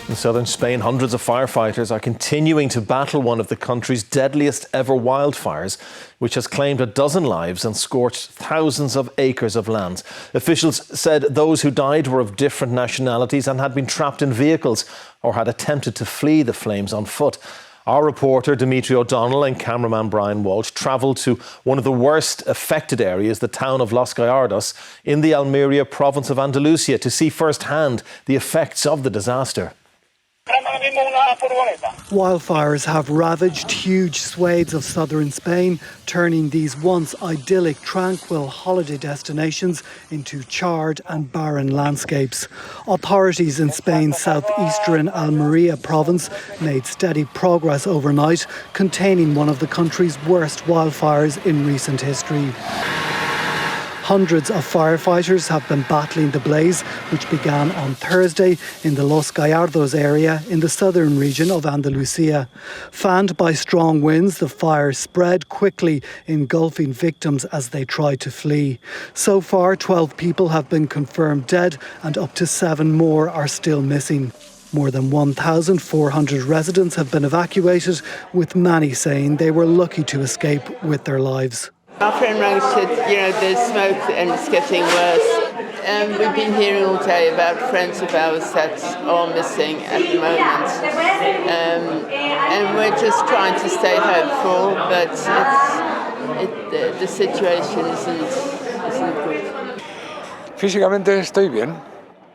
In southern Spain, hundreds of firefighters are continuing to battle one of the country's deadliest ever wildfires, which has claimed a dozen lives and scorched thousands of acres of land. Officials said those who died were of different nationalities and had been trapped in vehicles or had attempted to flee the flames on foot. Our reporter Dimitri O'Donnell and cameraman Brian Walsh travelled to one of the worst affected areas, the town of Los Gallardos, in the Almería province of Andalusia, to see firsthand the effects of the disaster. Wildfires have ravaged huge swathes of southern Spain, turning these once idyllic, tranquil holiday destinations into charred and barren landscapes. Authorities in Spain's southeastern Almería province made steady progress overnight, containing one of the country's worst wildfires in recent history. Hundreds of firefighters have been battling the blaze, which began on Thursday in the Los Gallardos area in the southern region of Andalusia. Fanned by strong winds, the fire spread quickly, engulfing victims as they tried to flee. So far, 12 people have been confirmed dead and up to 7 more are still missing. More than 1,400 residents have been evacuated, with many saying they were lucky to escape with their lives. Our friend rang and said, there's smoke and it's getting worse. We've been hearing all day about friends of ours that are missing at the moment. And we're just trying to stay hopeful, but the situation isn't good. Físicamente estoy bien.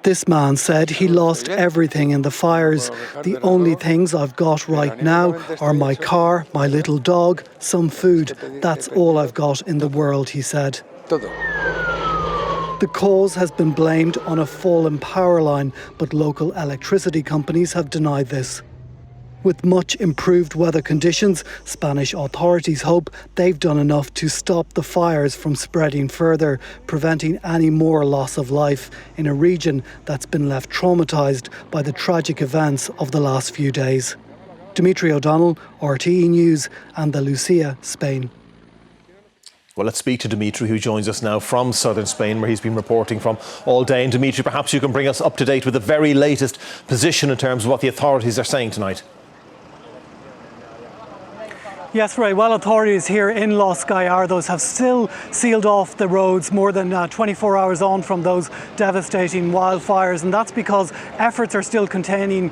This man said he lost everything in the fires. The only things I've got right now are my car, my little dog, some food. That's all I've got in the world, he said. The cause has been blamed on a fallen power line, but local electricity companies have denied this. With much improved weather conditions, Spanish authorities hope they've done enough to stop the fires from spreading further, preventing any more loss of life in a region that's been left traumatised by the tragic events of the last few days. Dimitri O'Donnell, RTE News, Andalusia, Spain. Well, let's speak to Dimitri, who joins us now from southern Spain, where he's been reporting from all day. And Dimitri, perhaps you can bring us up to date with the very latest position in terms of what the authorities are saying tonight. Yes, Ray. Well, authorities here in Los Gallardos have still sealed off the roads more than 24 hours on from those devastating wildfires, and that's because efforts are still continuing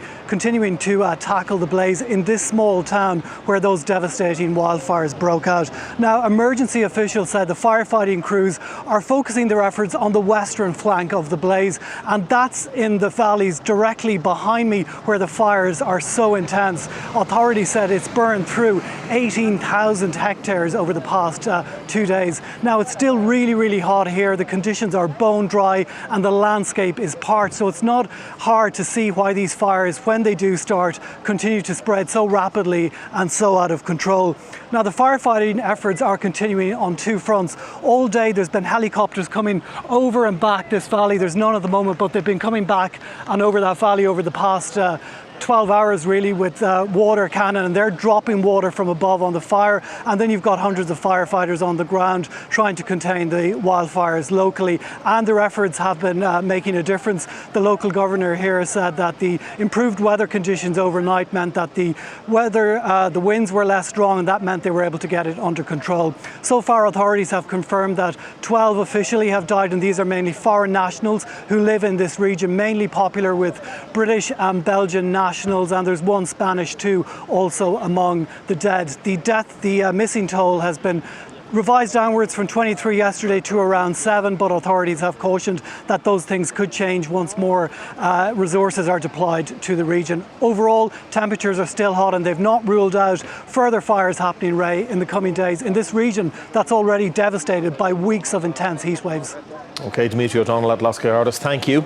to tackle the blaze in this small town where those devastating wildfires broke out. Now, emergency officials said the firefighting crews are focusing their efforts on the western flank of the blaze, and that's in the valleys directly behind me where the fires are so intense. Authorities said it's burned through 18,000 hectares over the past 2 days. Now, it's still really, really hot here. The conditions are bone dry and the landscape is parched, so it's not hard to see why these fires, when they do start, continue to spread so rapidly and so out of control. Now, the firefighting efforts are continuing on 2 fronts. All day there's been helicopters coming over and back this valley. There's none at the moment, but they've been coming back and over that valley over the past 12 hours really, with water cannon, and they're dropping water from above on the fire. And then you've got hundreds of firefighters on the ground trying to contain the wildfires locally, and their efforts have been making a difference. The local governor here said that the improved weather conditions overnight meant that the winds were less strong, and that meant they were able to get it under control. So far, authorities have confirmed that 12 officially have died, and these are mainly foreign nationals who live in this region, mainly popular with British and Belgian nationals, and there's 1 Spanish too also among the dead. The missing toll has been revised downwards from 23 yesterday to around 7, but authorities have cautioned that those things could change once more resources are deployed to the region. Overall, temperatures are still hot, and they've not ruled out further fires happening, Ray, in the coming days in this region that's already devastated by weeks of intense heat waves. OK, Dimitri O'Donnell at Los Gallardos, thank you.